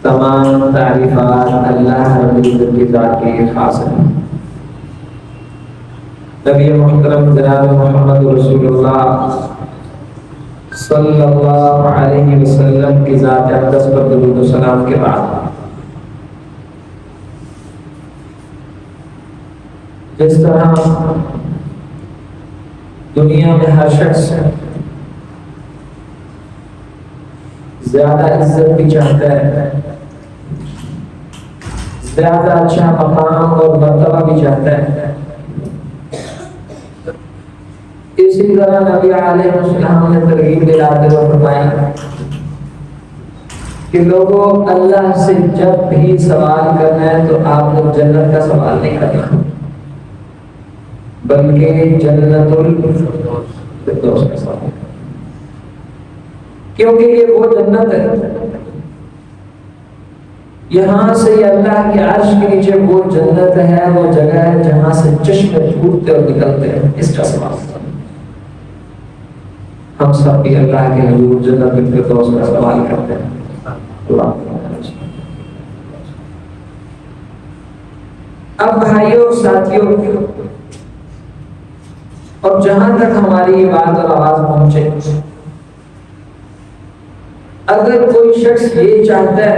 تمام تعریفات اللہ رب العزت کی ذات کے خاص ہیں۔ نبی محترم جناب محمد رسول اللہ صلی اللہ علیہ وسلم کی ذات اقدس پر درود و سلام کے بعد جس طرح دنیا میں ہر شخص زیادہ عزت بھی چاہتا ہے، زیادہ اچھا مقام اور مرتبہ بھی چاہتا ہے، اسی طرح نبی علیہ السلام نے ترغیب دلاتے ہوئے فرمایا کہ لوگوں اللہ سے جب بھی سوال کرنا ہے تو آپ لوگ جنت کا سوال نہیں کرنا بلکہ جنت الفردوس کا سوال، کیونکہ یہ وہ جنت ہے، یہاں سے اللہ کے عرش کے نیچے وہ جنت ہے، وہ جگہ ہے جہاں سے چشمے پھوٹتے اور نکلتے ہیں، اس کا سوال۔ ہم سب بھی اللہ کے حضور جنت الفردوس کا سوال کرتے ہیں۔ اب بھائیوں اور ساتھیوں، اور جہاں تک ہماری یہ بات اور آواز پہنچے، اگر کوئی شخص یہ چاہتا ہے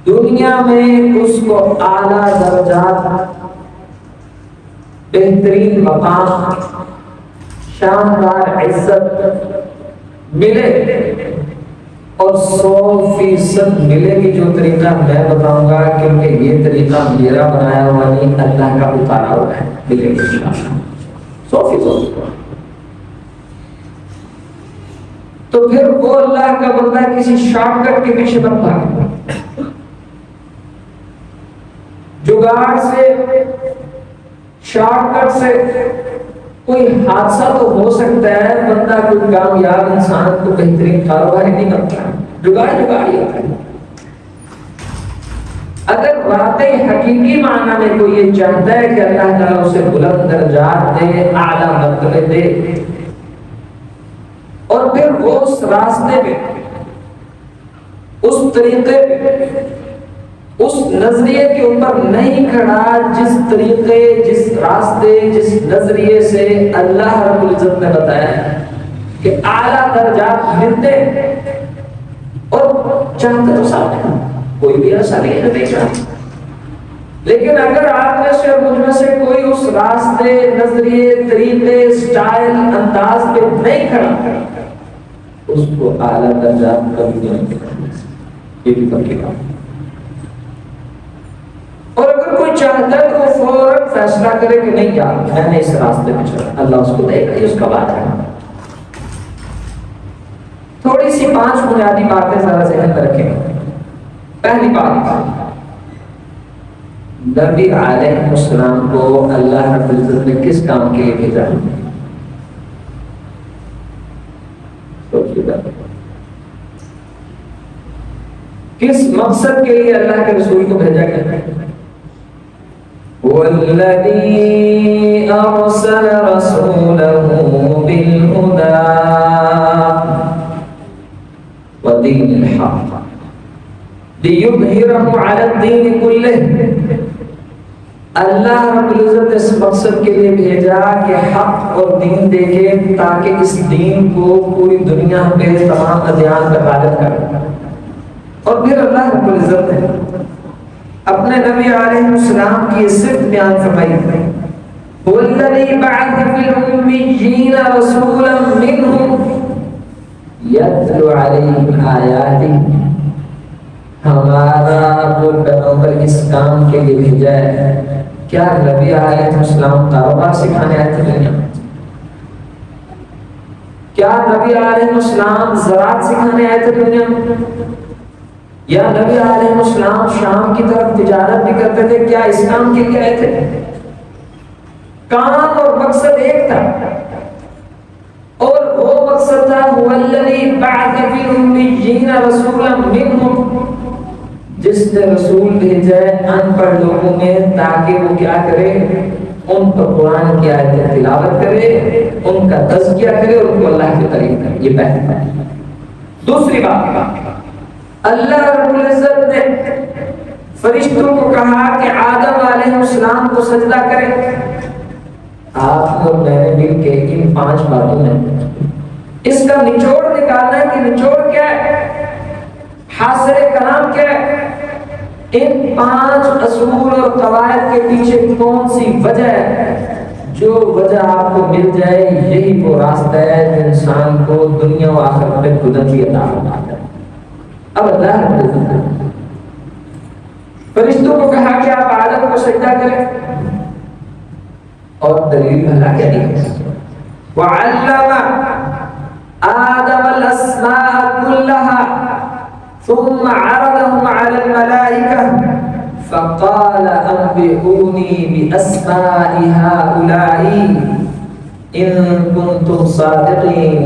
دنیا میں اس کو اعلیٰ درجات، بہترین مقام، شاندار عزت ملے اور 100% ملے گی، جو طریقہ میں بتاؤں گا کیونکہ یہ طریقہ میرا بنایا ہوا نہیں، اللہ کا اتارا ہوا ہے، ملے گی انشاءاللہ 100%۔ تو پھر وہ اللہ کا بندہ کسی شارٹ کٹ کے پیچھے مت بھاگے، جگاڑ سے، شارٹ کٹ سے کوئی حادثہ تو ہو سکتا ہے، بندہ کوئی کامیاب انسان کو بہترین کاروبار نہیں کرتا، جگاڑ ہی ہوتا ہے۔ اگر واقعی حقیقی معنی میں کوئی یہ چاہتا ہے کہ اللہ تعالیٰ اسے بلند درجات دے، اعلیٰ مرتبے دے، اور پھر وہ اس راستے میں، اس طریقے پہ، اس نظریے کے اوپر نہیں کھڑا جس طریقے، جس راستے، جس نظریے سے اللہ رب العزت نے بتایا کہ اعلیٰ درجات ملتے، اور چاہتے تو ساتھ ہیں، کوئی بھی ایسا نہیں ہے نہیں چاہتا، لیکن اگر آپ میں سے اور مجھ میں سے کوئی اس راستے، نظریے، طریقے، سٹائل، انداز پہ نہیں کھڑا، اس کو اعلیٰ درجات کبھی نہیں ملتے، یہ بھی پکی بات۔ اور اگر کوئی چاہتا ہے تو وہ فوراً فیصلہ کرے کہ نہیں یار میں نے اس راستے میں چلا، اللہ اس کو دے گا، یہ اس کا بات ہے۔ تھوڑی سی 5 بنیادی باتیں ذرا ذہن میں رکھیں۔ پہلی بات، نبی علیہ السلام کو اللہ رب العزت نے کس کام کے لیے بھیجا؟ کس مقصد کے لیے اللہ کے رسول کو بھیجا گیا؟ وَالَّذِي أَرْسَلَ رَسُولَهُ بِالْهُدَى وَدِينِ الْحَقِّ لِيُظْهِرَهُ عَلَى الدِّينِ كُلِّهِ۔ اللہ رب العزت اس مقصد کے لیے بھیجا کہ حق اور دین دے کے، تاکہ اس دین کو پوری دنیا پہ تمام ادیان پر غالب کرے۔ اور پھر اللہ رب العزت نے اپنے نبی علیہ السلام کی صفت بیان فرمائی، وَالَّذِي بَعَثَ فِي الْأُمِّيِّينَ رَسُولًا مِّنْهُمْ يَتْلُو عَلَيْهِمْ آيَاتِهِ۔ ہمارا وہ پیغمبر اس کام کے لیے بھیجا ہے، کیا نبی علیہ السلام کاروبار سکھانے آئے تھے دنیا میں؟ کیا نبی علیہ السلام زراعت سکھانے آئے تھے دنیا میں؟ یا نبی علیہ السلام شام کی طرف تجارت بھی کرتے تھے؟ کیا اس کام کے لیے آئے تھے؟ کام اور مقصد ایک تھا، اور وہ مقصد تھا وَالَّذِي بَعَثَ فِي الْأُمِّيِّينَ رَسُولًا مِّنْهُمْ، جس نے رسول بھیجا ہے ان پڑھ لوگوں میں، تاکہ وہ کیا کرے؟ ان پر قرآن کی آیتیں تلاوت کرے، ان کا تزکیہ کرے اور ان کو اللہ کی تعریف کرے۔ یہ پہلی بات۔ دوسری بات، اللہ رب العزت نے فرشتوں کو کہا کہ آدم علیہ السلام کو سجدہ کریں. آپ اور میں نے مل کے ان 5 باتوں میں اس کا نچوڑ نکالنا ہے کہ نچوڑ کیا ہے، حاصل کلام کیا ہے، ان 5 اصول اور قواعد کے پیچھے کون سی وجہ ہے. جو وجہ آپ کو مل جائے یہی وہ راستہ ہے جو انسان کو دنیا و آخرت میں بلندی عطا فرماتا ہے. اب اللہ فرشتوں کو کہا کہ آپ آدم کو سجدہ کریں، اور دلیل اللہ کیا دی؟ وَعَلَّمَ آدَمَ الْأَسْمَاءَ كُلَّهَا ثُمَّ عَرَضَهُمْ عَلَى الْمَلَائِكَةِ فَقَالَ أَنبِئُونِي بِأَسْمَاءِ هَؤُلَاءِ إِن كُنتُمْ صَادِقِينَ.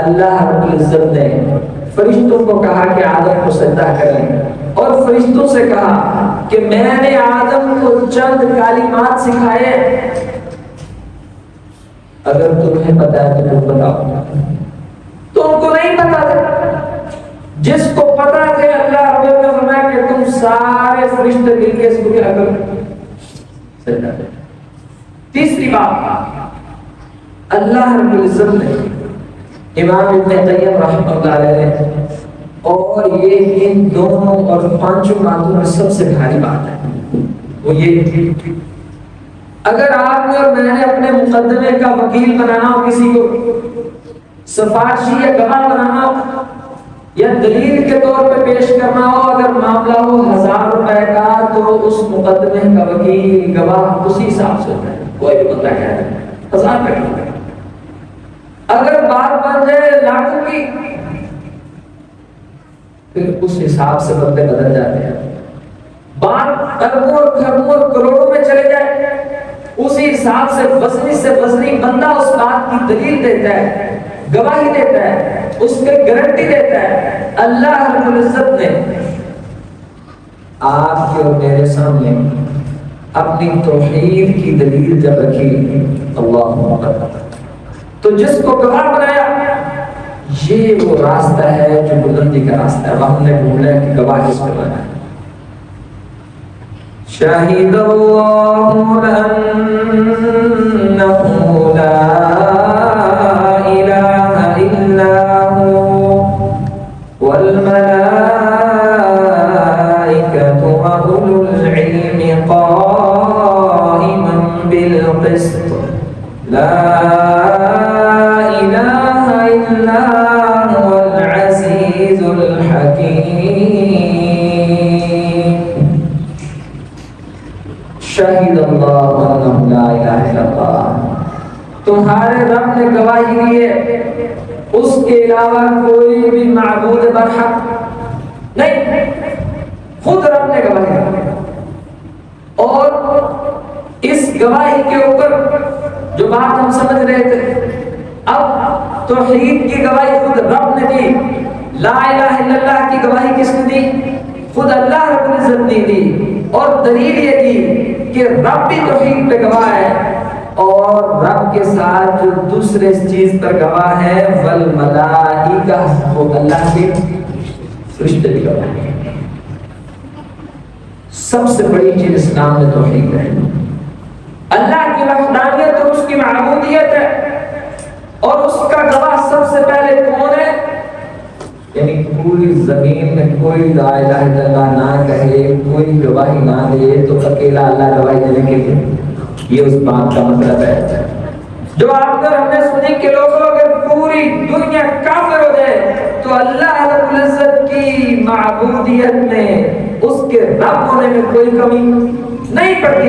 اللہ رب العزت نے فرشتوں کو کہا کہ آدم کو سجدہ کریں، اور فرشتوں سے کہا کہ میں نے آدم کو چند کلمات سکھائے، اگر تمہیں پتا ہے تو تم بتاؤ. تو ان کو نہیں پتا تھا. جس کو پتا تھے اللہ رب العزت نے فرمایا کہ تم سارے فرشتے مل کے اس کو کیا کرو، سجدہ کرو. تیسری بات، اللہ رب العزت نے امام ابن قیم رحمۃ اللہ علیہ، اور یہ ان دونوں اور 5 باتوں میں سب سے بھاری بات ہے، وہ یہ اگر آپ نے اور میں نے اپنے مقدمے کا وکیل بنانا ہو، کسی کو سفارشی یا گواہ بنانا ہو یا دلیل کے طور پہ پیش کرنا ہو، اگر معاملہ ہو 1000 روپے کا تو اس مقدمے کا وکیل گواہ اسی حساب سے ہوتا ہے. کوئی بھی بندہ کہہ رہا ہے 1000 روپے، اگر بات بن جائے لاکھوں کی پھر اس حساب سے بندے بدل جاتے ہیں. بات اربوں اور کھربوں اور کروڑوں میں چلے جائے اسی حساب سے وزنی بندہ اس بات کی دلیل دیتا ہے، گواہی دیتا ہے، اس کے گارنٹی دیتا ہے. اللہ رب العزت نے آپ کے اور میرے سامنے اپنی توحید کی دلیل جب رکھی، اللہ اکبر، تو جس کو گواہ بنایا یہ وہ راستہ ہے جو بلندی کا راستہ ہے. ہم نے ڈھونڈا کہ گواہ کس کو بنایا. شاہد اللہ انہ لا الہ الا ہوا والملائکۃ واولو العلم قائما بالقسط لا شہید اللہ انہ لا الہ الا اللہ. تمہارے رب نے گواہی دی ہے اس کے علاوہ کوئی بھی معبود برحق نہیں. خود رب نے گواہی دی، اور اس گواہی کے اوپر جو بات ہم سمجھ رہے تھے، اب توحید کی گواہی خود رب نے دی، لا الہ الا اللہ کی گواہی کس نے دی؟ خود اللہ رب العزت نے دی. اور دلیل یہ دی کہ رب بھی توحید پہ گواہ ہے، اور رب کے ساتھ جو دوسرے چیز پر گواہ ہے والملائکہ، وہ اللہ کے فرشتے بھی گواہ ہیں. سب سے بڑی چیز اسلام میں توحید ہے، اللہ کی وحدانیت اور اس کی معبودیت ہے. اور اس کا گواہ سب سے پہلے کون ہے؟ یعنی پوری زمین میں کوئی لا الہ الا اللہ نہ کہے، کوئی گواہی نہ دے تو اکیلا اللہ گواہی دینے کے لیے. یہ اس بات کا مطلب ہے جو آپ نے ہم نے سنی کہ لوگوں اگر پوری دنیا کافر ہو جائے تو اللہ رب العزت کی معبودیت میں اس کے رب ہونے میں کوئی کمی نہیں پڑتی.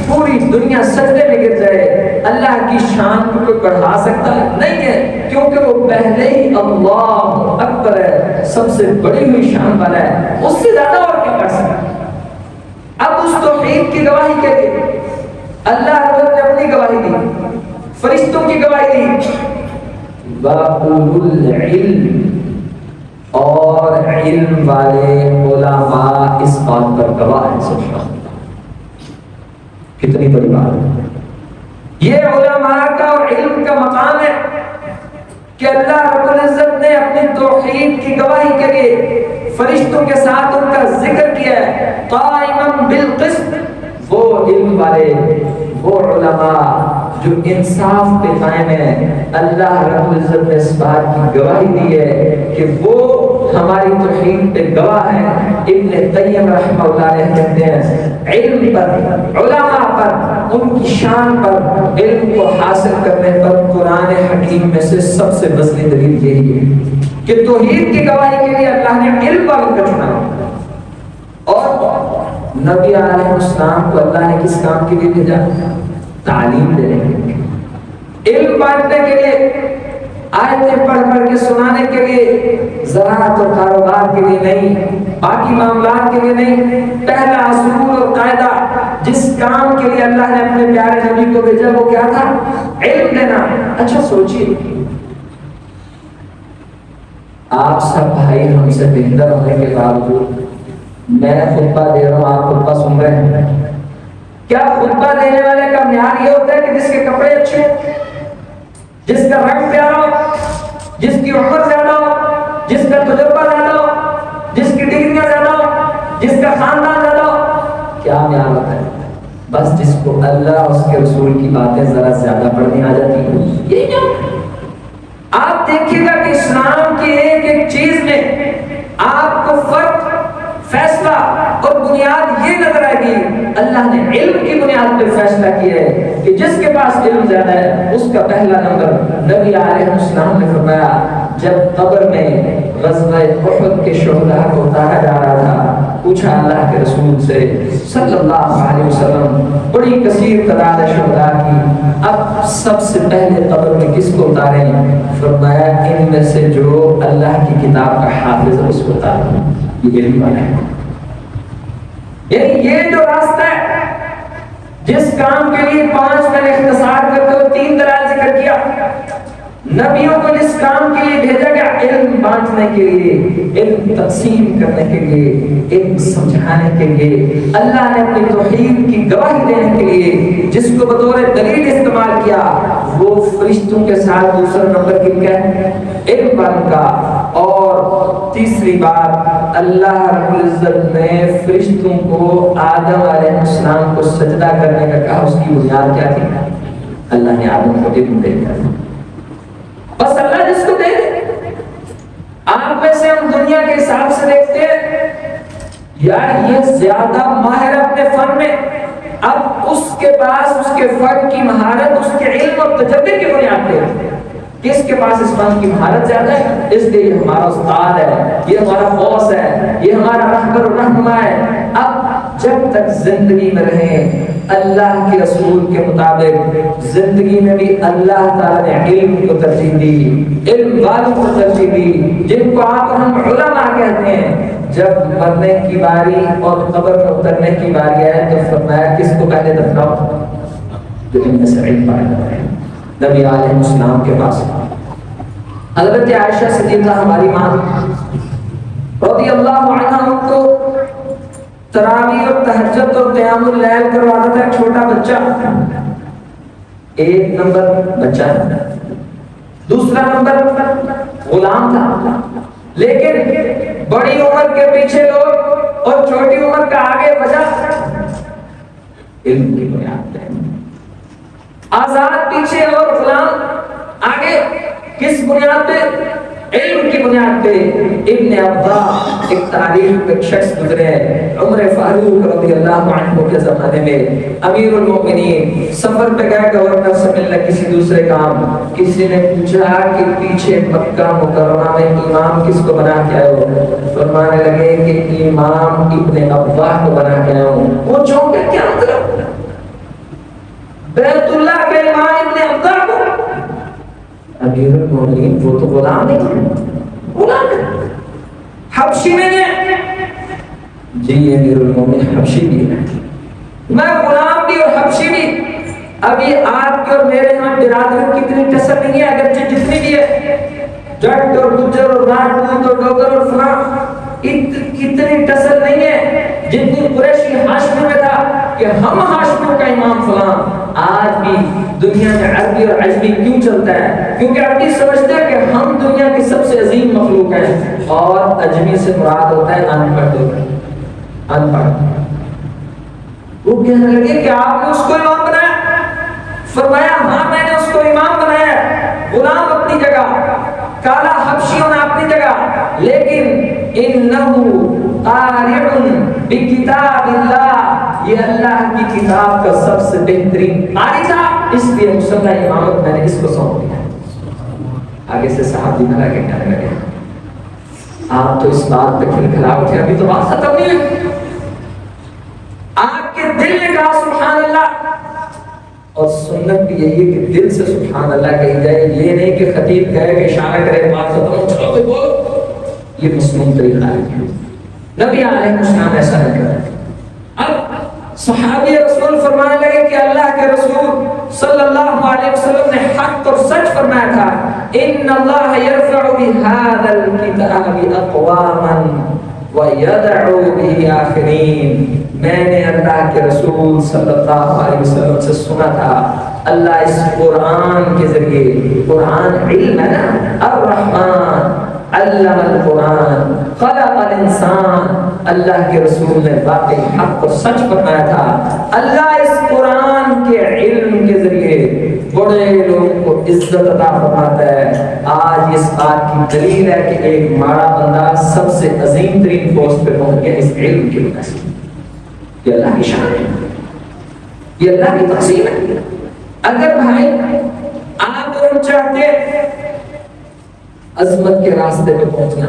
پوری دنیا سجدے میں گر جائے، اللہ کی شان کو کوئی بڑھا سکتا نہیں ہے، کیونکہ وہ پہلے ہی اللہ اکبر ہے، سب سے بڑی ہوئی شان والا ہے، اس سے زیادہ اور کیا کر سکتا. اب اس توحید کی گواہی کے لیے اللہ رب نے اپنی گواہی دی، فرشتوں کی گواہی دی، وَأُولُو الْعِلْمِ، اور علم والے علماء اس بات پر گواہ ہیں. سبحان اللہ، کتنی بڑی بات ہے. یہ علماء کا اور علم کا مقام ہے کہ اللہ رب العزت نے اپنی توحید کی گواہی کے لیے فرشتوں کے ساتھ ان کا ذکر کیا ہے، قائمًا بالقسط، وہ علم والے، وہ علماء جو انصاف پہ قائم ہے۔ اللہ رب العزت نے اس بات کی گواہی دی ہے کہ وہ ہماری توحید پہ گواہ ہیں۔ ابن قیم رحمہ اللہ علیہ کہتے ہیں علم پر، علماء پر، ان کی شان پر، علم کو حاصل کرنے پر قرآن حکیم میں سے سب سے بزرگ دلیل یہی ہے کہ توحید کی گواہی کے لیے اللہ نے علم والوں کو چنا۔ اور نبی علیہ السلام کو اللہ نے کس کام کے لیے بھیجا؟ تعلیم دینے کے لیے، علم بانٹنے کے لیے، آیتیں پڑھ پڑھ کے سنانے کے لیے، زراعت اور کاروبار کے لیے نہیں، باقی معاملات کے لیے نہیں۔ پہلا اصول اور قاعدہ جس کام کے لیے اللہ نے اپنے پیارے نبی کو بھیجا وہ کیا تھا؟ علم دینا۔ اچھا سوچیے، آپ سب بھائی ہم سے بہتر ہونے کے باوجود میں خطبہ دے رہا ہوں، آپ خطبہ سن رہے ہیں، کیا خطبہ دینے والے کا معیار یہ ہوتا ہے کہ جس کے کپڑے اچھے ہوں، جس کا رنگ پیارا ہو، جس کی عمر زیادہ ہو، جس کا تجربہ زیادہ ہو، جس کی ڈگریاں زیادہ ہو، جس کا خاندان زیادہ ہو؟ کیا معیار ہوتا ہے؟ بس جس کو اللہ اور اس کے رسول کی باتیں ذرا زیادہ پڑھنی آ جاتی ہیں، یہ کیا؟ آپ دیکھیے گا کہ اسلام کی ایک ایک چیز میں آپ کو فرق، فیصلہ اور بنیاد یہ نظر آئے گی۔ اللہ نے علم کی بنیاد پر فیصلہ کیا ہے کہ جس کے پاس علم زیادہ ہے اس کا پہلا نمبر۔ نبی علیہ السلام نے فرمایا جب قبر میں غزوہ احد کے شہداء کو اتارا جا رہا تھا، پوچھا اللہ کے رسول سے صلی اللہ علیہ وسلم، بڑی کثیر تعداد ہے شہداء کی، اب سب سے پہلے قبر میں کس کو اتاریں؟ فرمایا ان میں سے جو اللہ کی کتاب کا حافظ ہے اس کو اتاریں۔ یہ علم والا ہے، یعنی یہ جو راستہ ہے جس کام کے لیے 5 میں نے اختصار کرتے ہوئے 3 دلائل ذکر کیا، نبیوں کو جس کام کے لیے بھیجا گیا، علم بانٹنے کے لیے، علم تقسیم کرنے کے لیے، علم سمجھانے کے لیے، اللہ نے اپنی توحید کی گواہی دینے کے لیے جس کو بطور دلیل استعمال کیا، وہ فرشتوں کے ساتھ دوسرا نمبر کن کا ہے؟ علم والوں کا۔ اور تیسری بات، اللہ رب العزت نے فرشتوں کو آدم علیہ السلام کو سجدہ کرنے کا کہا، اس کی بنیاد کیا تھی؟ اللہ نے آدم کو علم دے دیا۔ بس اللہ جس کو دے دے۔ آپ میں سے ہم دنیا کے حساب سے دیکھتے ہیں یار یہ زیادہ ماہر اپنے فن میں، اب اس کے پاس اس کے فن کی مہارت، اس کے علم اور تجربے کی بنیاد پہ کس کے پاس اس فن کی مہارت زیادہ ہے، اس لیے یہ ہمارا استاد ہے، یہ ہمارا باس ہے، یہ ہمارا رہبر و رہنما ہے۔ اب جب تک زندگی میں رہیں اللہ کے رسول کے مطابق زندگی میں بھی اللہ تعالیٰ نے علم کو ترجیح دی، علم والوں کو ترجیح دی، جن کو آپ ہم علماء کہتے ہیں۔ جب مرنے کی باری اور قبر میں اترنے کی باری آئے تو فرمایا کس کو پہلے دفناؤ؟ جو ان میں سے علم پایا ہے۔ نبی علیہ السلام کے پاس حضرت عائشہ صدیقہ ہماری ماں رضی اللہ عنہا ان کو تراویح اور تہجد اور قیام اللیل کرواتا تھا ایک چھوٹا بچہ۔ 1 نمبر بچہ، دوسرا نمبر غلام تھا، لیکن بڑی عمر کے پیچھے لوگ اور چھوٹی عمر کا آگے وجہ علم کی بنیاد ہے۔ آزاد پیچھے اور غلام آگے، کس بنیاد پہ؟ علم کی بنیاد پہ۔ ابن عبا ایک تاریخ ایک شخص گزرے ہیں، عمر فاروق رضی اللہ عنہ کے زمانے میں امیر المومنین سفر پہ گئے گورنر سے ملنے کسی دوسرے کام، کسی نے پوچھا کہ پیچھے مکہ مکرمہ میں امام کس کو بنا کے آئے ہو؟ فرمانے لگے کہ امام ابن عبا کو بنا کے آئے ہوں۔ وہ چونکے کیا مطلب؟ بیت اللہ کے امام ابن عبا کو؟ امیر المومنین وہ تو غلام نہیں ہے، غلام ہے، حبشی نہیں ہے۔ جی امیر المومنین حبشی بھی ہے، میں غلام بھی اور حبشی بھی۔ ابھی آپ کے اور میرے ہاں برادری کتنی ٹسر نہیں ہے، اگرچہ جتنی بھی ہے، جٹ اور گجر اور راجپوت اور ڈوگر اور فلاں، کتنی ٹسر نہیں ہے جتنی قریشی ہاشمی میں تھا کہ ہم ہاشمیوں کا امام فلاں۔ آج بھی دنیا میں عربی اور عجمی کیوں چلتا ہے؟ کیونکہ عربی سمجھتے ہیں کہ ہم دنیا کی سب سے عظیم مخلوق ہیں، اور عجمی سے مراد ہوتا ہے ان پڑھ، ان پڑھ۔ وہ کہنے لگے کہ آپ نے اس کو امام بنایا؟ فرمایا ہاں میں نے اس کو امام بنایا، غلام اپنی جگہ، کالا حبشی ہونا اپنی جگہ، لیکن انہو قارئ بکتاب اللہ، یہ اللہ کی کتاب کا سب سے بہترین قاری تھا، اس لیے مصلی امامت میں نے اس کو سونپ دیا۔ آگے سے صحابی بنا کے کہنے لگے آپ تو اس بات پہ کھلکھلا اٹھے، ابھی تو بات ختم نہیں ہوئی۔ آپ کے دل نے کہا سبحان اللہ، اور سنت بھی یہی ہے کہ دل سے سبحان اللہ کہی جائے، یہ نہیں کہ خطیب کہے کہ اشارہ کرے بات ختم ہو چلو بھائی بولو، یہ مسلم طریقہ ہے۔ نبی علیہ السلام ایسا نہیں کرتے۔ اب صحابی رسول فرمانے لگے کہ اللہ کے رسول صلی اللہ علیہ وسلم نے حق اور سچ فرمایا تھا، ان اللہ یرفع بهذا الکتاب اقواما وَيَدْعُو بِهِ آخِرِينَ۔ میں نے اللہ کے رسول صلی اللہ علیہ وسلم سے سنا تھا، اللہ اس قرآن کے ذریعے، قرآن علم ہے نا، الرحمن علم القرآن خلق الانسان، اللہ کے رسول نے واقعی حق اور سچ فرمایا تھا، اللہ اس قرآن کے علم کے ذریعے بڑے لوگوں کو عزت عطا فرماتا ہے۔ آج اس بات کی دلیل ہے کہ ایک مارا بندہ سب سے عظیم ترین پوسٹ پہ پہنچ گیا اس علم کی وجہ سے۔ یہ اللہ کی شان ہے، یہ اللہ کی تقسیم ہے۔ اگر بھائی آپ اور چاہتے عظمت کے راستے پہ پہنچنا،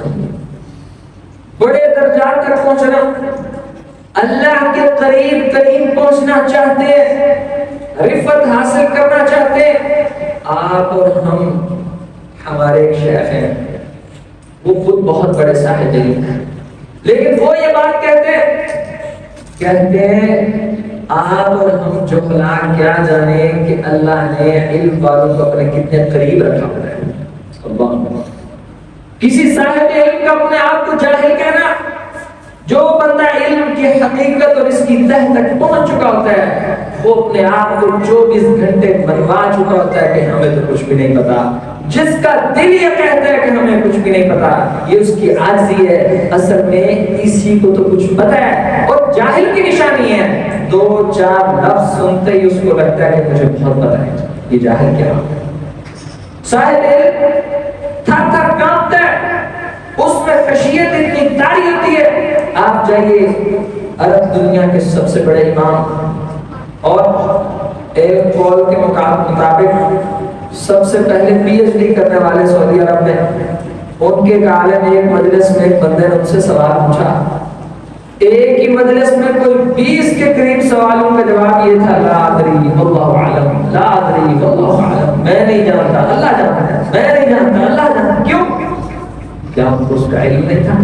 بڑے درجات تک پہنچنا، اللہ کے قریب قریب پہنچنا چاہتے، رفعت حاصل کرنا چاہتے، آپ اور ہم، ہمارے ایک شیخ ہیں، وہ خود بہت بڑے صاحب علم ہیں، لیکن وہ یہ بات کہتے ہیں آپ اور ہم جہلا کیا جانے کہ اللہ نے علم والوں کو اپنے کتنے قریب رکھا ہوا ہے۔ کسی صاحب علم کا اپنے آپ کو جاہل کہنا، جو بندہ علم کی حقیقت اور اس کی تہ تک پہنچ چکا ہوتا ہے، وہ اپنے آپ کو 24 گھنٹے منوا چکا ہوتا ہے کہ ہمیں تو کچھ بھی نہیں پتا۔ جس کا دل یہ کہتا ہے کہ ہمیں کچھ بھی نہیں پتا، یہ اس کی عاجزی ہے، اصل میں اسی کو تو کچھ پتا ہے۔ اور جاہل کی نشانی ہے، 2-4 لفظ سنتے ہی اس کو لگتا ہے کہ مجھے بہت پتا ہے۔ یہ جاہل کیا ہے؟ صاحب علم تھر تھر کانپتا ہے، اس میں خشیت اتنی طاری ہوتی ہے۔ آپ جائیے عرب دنیا کے سب سے بڑے امام، اور ایک قول کے مطابق سب سے پہلے پی ایچ ڈی کرنے والے سعودی عرب میں، ان کے ایک عالم نے ایک مجلس میں ایک بندے نے ان سے سوال پوچھا، ایک ہی مجلس میں کوئی 20 کے قریب سوالوں کا جواب یہ تھا، لا ادری واللہ اعلم، لا ادری واللہ اعلم، میں نہیں جانتا اللہ جانتا ہے، میں نہیں جانتا اللہ جانتا۔ کیوں؟ کیا ان کو اس کا علم نہیں تھا؟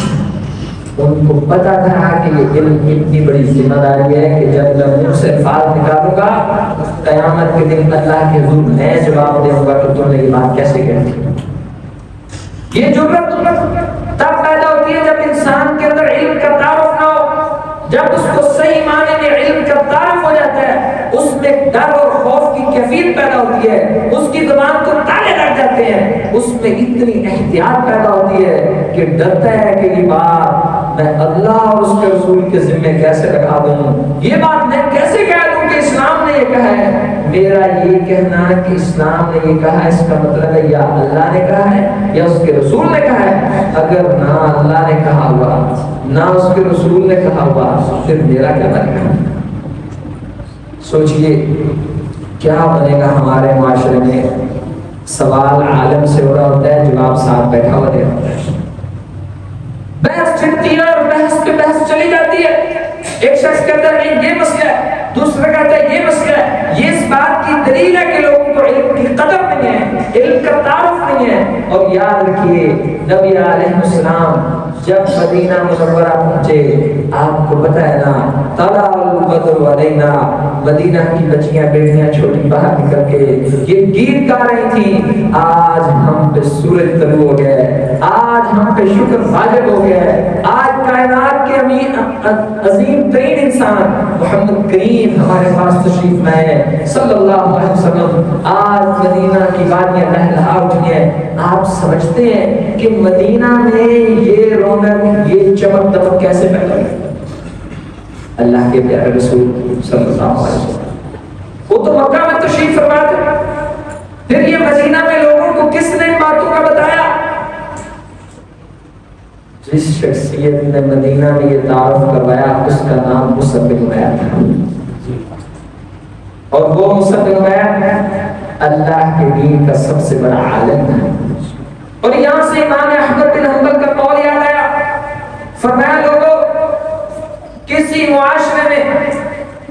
ان کو پتا تھا کہ یہ علم اتنی بڑی ذمہ داری ہے کہ جب میں منہ سے الفاظ نکالوں گا، قیامت کے دن اللہ کے حضور میں جواب دوں گا کہ تم نے یہ بات کیسے کہی۔ یہ جرأت تب پیدا ہوتی ہے جب انسان کے اندر علم کا تعارف نہ ہو، جب اس کو صحیح معنی میں علم کا تعارف ہو جاتا ہے، اس میں ڈر اور خوف کی کیفیت پیدا ہوتی ہے، اس کی زبان کو تالے لگ جاتے ہیں، اس میں اتنی احتیاط پیدا ہوتی ہے کہ ڈرتا ہے کہ یہ بات میں اللہ اور اس کے رسول کے ذمے کیسے لگا دوں، یہ بات میں کیسے کہہ دوں کہ اسلام نے یہ کہا ہے۔ میرا یہ کہنا کہ اسلام نے یہ کہا، اس کا مطلب ہے یا اللہ نے کہا ہے یا اس کے رسول نے کہا ہے۔ اگر نہ اللہ نے کہا ہوا نہ اس کے رسول نے کہا ہوا، پھر میرا کیا بنے گا؟ سوچئے کیا بنے گا ہمارے معاشرے میں؟ سوال عالم سے ہو رہا ہوتا ہے، جواب ساتھ بیٹھا ہوا دے رہا ہوتا ہے، بحث چھڑتی ہے اور بحث پہ بحث چلی جاتی ہے۔ ایک شخص کہتا ہے نہیں یہ مسئلہ ہے، دوسرا کہتا ہے یہ مسئلہ ہے۔ یہ اس بات کی دلیل ہے کہ لوگوں کو علم کی قدر نہیں ہے، علم کا تعارف نہیں ہے۔ اور یاد رکھیے نبی علیہ السلام جب مدینہ منورہ پہنچے، آپ کو پتہ ہے نا، طلع البدر علینا، مدینہ کی بچیاں بیٹیاں چھوٹی باہر نکل کے یہ گیت گا رہی تھیں، آج ہم پہ سورج طلوع ہو گیا ہے، آج ہم پہ شکر واجب ہو گیا ہے، آج کائنات کے امین عظیم ترین انسان محمد کریم ہمارے پاس تشریف لائے صلی اللہ علیہ وسلم. آج مدینہ کی وادیاں لہلہا اٹھی ہیں. آپ سمجھتے ہیں کہ مدینہ میں یہ رونق یہ چمک دمک کیسے پیدا ہوئی؟ اللہ کے پیارے رسول صلی اللہ علیہ وسلم وہ تو مکہ میں تشریف فرما تھے. پھر یہ مدینہ میں لوگوں کو کس نے باتوں کا بتایا؟ جس شخصیت نے مدینہ میں یہ تعارف کروایا اس کا نام مصعب بن عمیر تھا. اور وہ مصعب بن عمیر اللہ کے دین کا سب سے بڑا عالم ہے. اور یہاں سے امام احمد بن حنبل کا قول یاد آیا. فرمایا لوگوں کسی معاشرے میں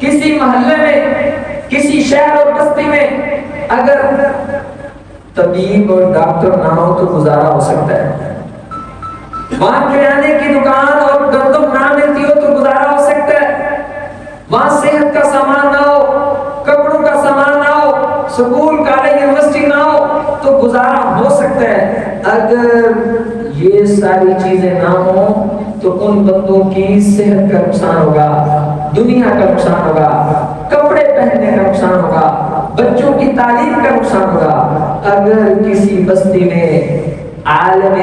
کسی محلے میں کسی شہر اور بستی میں اگر طبیب اور ڈاکٹر نہ ہو تو گزارا ہو سکتا ہے. وہاں کریانے کی دکان اور گندم نہ ملتی ہو تو گزارا ہو سکتا ہے. وہاں صحت کا سامان نہ ہو کپڑوں کا سامان نہ ہو سکول کالج یونیورسٹی نہ ہو تو گزارا ہو سکتا ہے. اگر یہ ساری چیزیں نہ ہوں تو ان بندوں کی صحت کا نقصان ہوگا, دنیا کا نقصان ہوگا, کپڑے پہننے کا نقصان ہوگا, بچوں کی تعلیم کا نقصان ہوگا. اگر کسی بستی میں عالم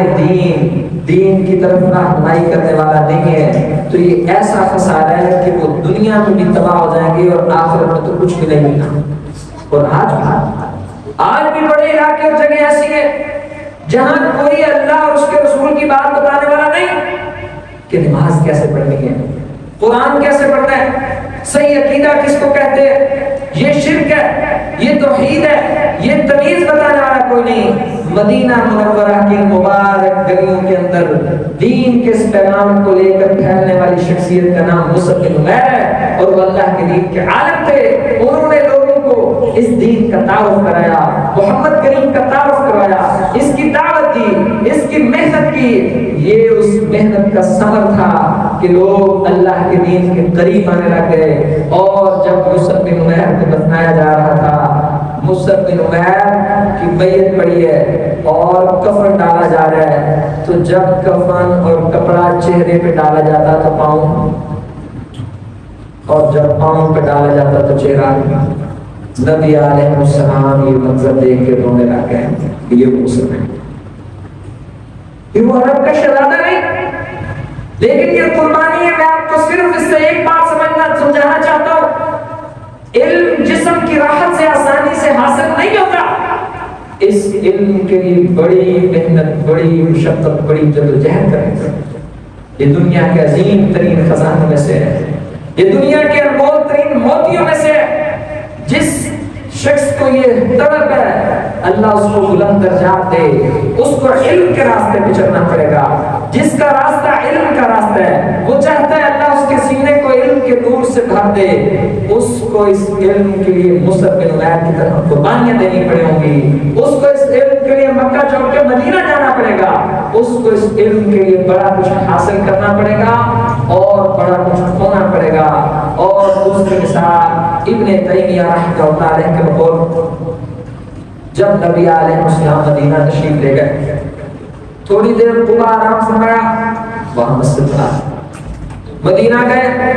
دین کی طرف رہنمائی کرنے والا نہیں ہے تو یہ ایسا خسارہ ہے کہ وہ دنیا میں بھی تباہ ہو جائیں گے اور آخرت میں تو کچھ بھی نہیں ملنا. اور آج بھی بڑے علاقے اور جگہ ایسی ہیں جہاں کوئی اللہ اور اس کے رسول کی بات بتانے والا نہیں کہ نماز کیسے پڑھنی ہے, قرآن کیسے پڑھنا ہے, صحیح عقیدہ کس کو کہتے ہیں, یہ شرک ہے, یہ توحید ہے, یہ تمیز بتانے والا کوئی نہیں. مدینہ منورہ کی مبارک گلیوں کے اندر دین کے اس پیغام کو لے کر پھیلنے والی شخصیت کا نام مصعب بن عمیر ہے اور وہ اللہ کے دین کے عالم تھے. انہوں نے لوگوں کو اس دین کا تعارف کرایا, محمد کریم کا تعارف کروایا, اس کی دعوت دی, اس کی محنت کی. یہ اس محنت کا ثمر تھا کہ لوگ اللہ کے دین کے قریب آنے لگ گئے. اور جب مصعب بن عمیر کو دفنایا جا رہا تھا, مصعب بن عمیر کی میت پڑی ہے اور کفن ڈالا جا رہا ہے, تو جب کفن اور کپڑا چہرے پہ ڈالا جاتا تو پاؤں, اور جب پاؤں پہ ڈالا جاتا تو چہرہ. نبی علیہ السلام یہ منظر دیکھ کے رونے لگ گئے. یہ مصعب ہے, یہ وہ عرب کا شہزادہ نہیں, لیکن یہ قربانی ہے. میں آپ کو صرف اس سے ایک بات سمجھانا چاہتا ہوں, علم جسم کی راحت سے آسانی سے حاصل نہیں ہوتا. اس علم کے لیے بڑی محنت, بڑی مشقت, بڑی جدوجہد کرنی پڑتی. یہ دنیا کے عظیم ترین خزانوں میں سے ہے, یہ دنیا کے انمول ترین موتیوں میں سے ہے. جس شخص کو یہ طلب ہے اللہ اس کو بلند درجات دے, اس کو علم کے راستے پہ چلنا پڑے گا. جس کا راستہ علم کا راستہ ہے وہ چاہتا ہے اللہ اس کے سینے کو علم کے نور سے بھر دے. اس کو اس علم کے لیے مصعب بن عمیر کی طرح قربانیاں دینی پڑیں گی. اس کو اس علم کے لیے مکہ چھوڑ کے مدینہ جانا پڑے گا. اس کو اس علم کے لیے بڑا کچھ حاصل کرنا پڑے گا اور بڑا کچھ ہونا پڑے گا. اور دوسری مثال ابن تیمیہ رحمہ اللہ علیہ کے بقول, جب نبی علیہ السلام مدینہ تشریف لے گئے, تھوڑی دیر قبا آرام فرمایا, وہاں مسجد تھا. مدینہ گئے,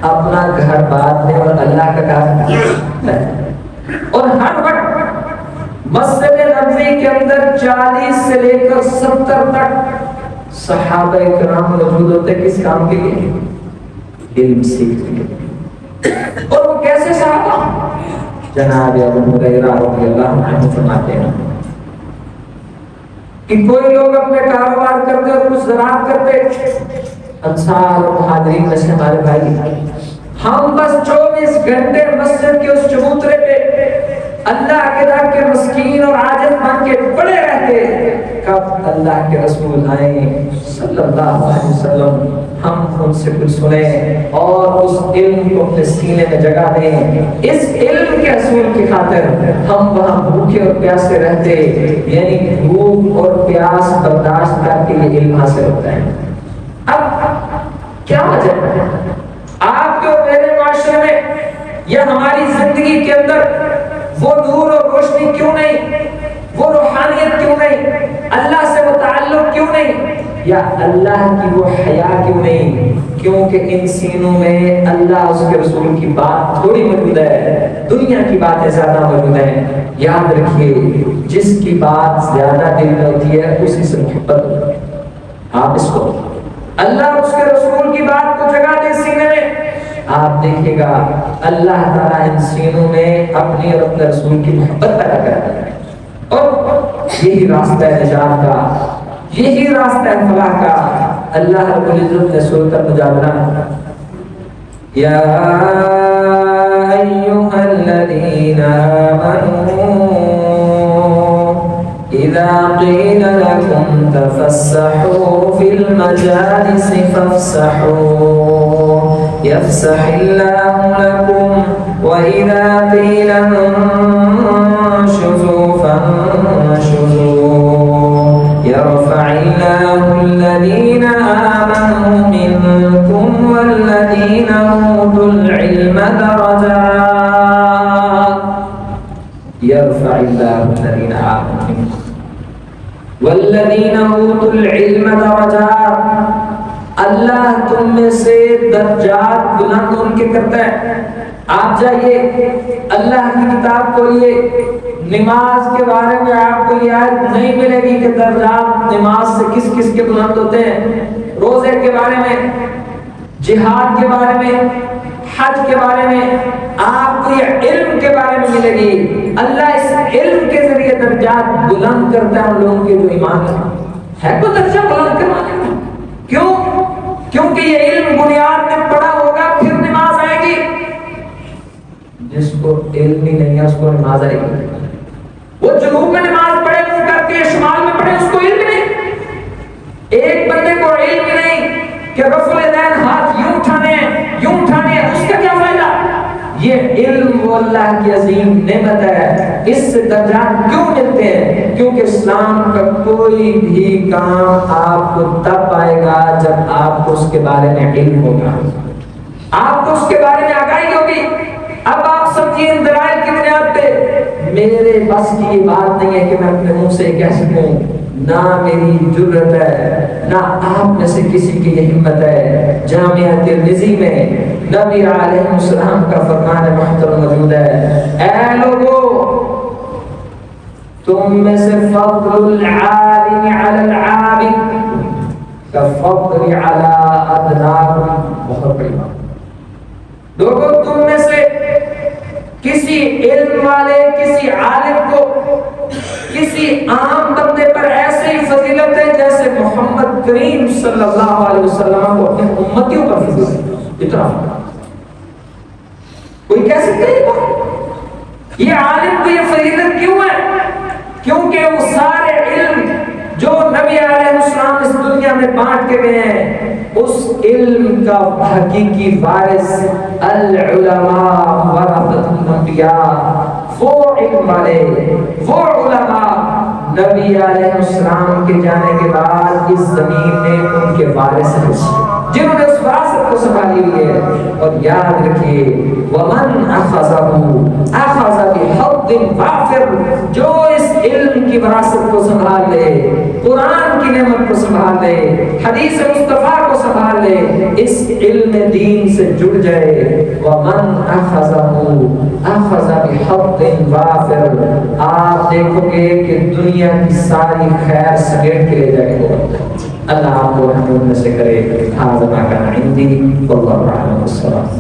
اپنا گھر بعد میں اور اللہ کا گھر ہے. اور ہر وقت مسجد نبوی کے اندر 40 سے لے کر 70 تک صحابہ کرام موجود ہوتے. کس کام کے لیے؟ علم سیکھنے کے لیے. اور وہ کیسے صحابہ؟ جناب ابو ہریرہ رضی اللہ عنہ فرماتے ہیں کہ کوئی لوگ اپنے کاروبار کرتے اور کچھ زراعت کرتے, انصار اور مہاجرین میں سے ہمارے بھائی, ہم بس 24 گھنٹے مسجد کے اس چبوترے پہ اللہ کے در کے مسکین اور عاجز بن کے پڑے رہتے. کب اللہ کے رسول آئے صلی اللہ علیہ وسلم, ہم ان سے کچھ سنیں اور اس علم کو اپنے سینے میں جگہ دیں. اس علم کے حصول کی خاطر ہم وہاں بھوکے اور پیاسے رہتے, یعنی بھوک اور پیاس برداشت کر کے یہ علم حاصل ہوتا ہے. اب کیا وجہ ہے آپ کے اور میرے معاشرے میں یا ہماری زندگی کے اندر وہ نور اور روشنی کیوں نہیں, وہ روحانیت کیوں نہیں, اللہ سے وہ تعلق کیوں نہیں؟ یا اللہ کی وہ حیا کیوں نہیں؟ کیونکہ ان سینوں میں اللہ اس کے رسول کی بات تھوڑی موجود ہے، دنیا کی باتیں زیادہ موجود ہیں۔ یاد رکھیے جس کی بات زیادہ دل میں ہوتی ہے اسی سے محبت ہوتی ہے۔ آپ اس کو اللہ اس کے رسول کی بات کو جگہ دے سینے میں، آپ دیکھیے گا اللہ تعالیٰ ان سینوں میں اپنی اور اپنے رسول کی محبت پیدا کرتا ہے، اور یہی راستہ ہے نجات کا، یہی راستہ ہے فلاح کا۔ اللہ رب العزت نے سورۃ المجادلہ یا ایھا الذین آمنوا اذا قیل لکم تفسحوا فی المجالس فافسحوا یفسح اللہ لکم وَإِذَا قِيلَ انشُزُوا فَانشُزُوا يَرْفَعِ اللَّهُ الَّذِينَ آمَنُوا مِنكُمْ وَالَّذِينَ أُوتُوا الْعِلْمَ دَرَجَاتٍ يَرْفَعِ اللَّهُ الَّذِينَ آمَنُوا مِنكُمْ وَالَّذِينَ أُوتُوا الْعِلْمَ دَرَجَاتٍ۔ اللہ تم میں سے درجات بلند ان کے کرتا ہے۔ آپ جائیے اللہ کی کتاب کھولیے، نماز کے بارے میں آپ کو یہ آیت نہیں ملے گی کہ درجات نماز سے کس کس کے بلند ہوتے ہیں، روزے کے بارے میں، جہاد کے بارے میں، حج کے بارے میں آپ کو یہ علم کے بارے میں ملے گی۔ اللہ اس علم کے ذریعے درجات بلند کرتا ہے ان لوگوں کے جو ایمان ہے کو درجہ بلند کروانے میں۔ کیوں؟ کیونکہ یہ علم بنیاد میں پڑا ہوگا پھر نماز آئے گی۔ جس کو علم ہی نہیں ہے اس کو نماز آئے گی۔ وہ جنوب میں نماز پڑھے منہ کر کے شمال میں پڑھے اس کو علم نہیں۔ ایک بندے کو علم نہیں کہ رفع الیدین ہاتھ یوں اٹھانے یوں اٹھانے، اس کا کیا فائدہ؟ یہ علم وہ اللہ کی عظیم نعمت ہے۔ اس سے درجات کیوں ملتے ہیں؟ کیونکہ اسلام کا کوئی بھی کام آپ کو تب آئے گا جب آپ کو اس کے بارے میں علم ہوگا، آپ کو اس کے بارے میں آگاہی ہوگی۔ اب آپ سمجھیے ان دلائل کی بنیاد پہ میرے بس کی یہ بات نہیں ہے کہ میں اپنے منہ سے کہہ سکوں، نہ میری جرت ہے نہ آپ میں سے کسی کی یہ ہمت ہے۔ جامعہ ترمذی میں نبی علیہ السلام کا فرمان محترم موجود ہے، اے لوگو تم میں سے فضل العالم علی العابد کفضل علی ادناکم، بہت بڑی بات۔ لوگو تم میں سے کسی علم والے کسی عالم کو کسی عام بندے پر ایسے ہی فضیلت ہے جیسے محمد کریم صلی اللہ علیہ وسلم کو اپنے امتیوں پر فضیلت۔ اتنا کوئی کہہ سکتے ہیں یہ عالم کو یہ فضیلت کیوں ہے؟ کیونکہ وہ سارے علم جو نبی علیہ السلام اس دنیا میں بانٹ کے گئے ہیں، اس علم کا حقیقی وارث العلماء ورثۃ الانبیاء، وہ علم والے وہ علماء نبی علیہ السلام کے جانے کے بعد اس زمین میں ان کے وارث ہیں جنہوں نے اس وراثت کو سنبھالی ہوئی ہے۔ اور یاد رکھیے ومن اخذہ اخذ بحظ وافر، جو اس علم کی وراثت کو سنبھال لے، قرآن کی نعمت کو سنبھال لے، حدیث مصطفیٰ کو سنبھال لے، اس علم دین سے جڑ جائے، ومن اخذہ اخذ بحظ وافر، آپ دیکھو گے کہ دنیا کی ساری خیر سمیٹ کے لے جائے گا۔ اللہ آپ کو ہم میں سے کرے۔ ھذا ما کان عندی واللہ اعلم بالصواب۔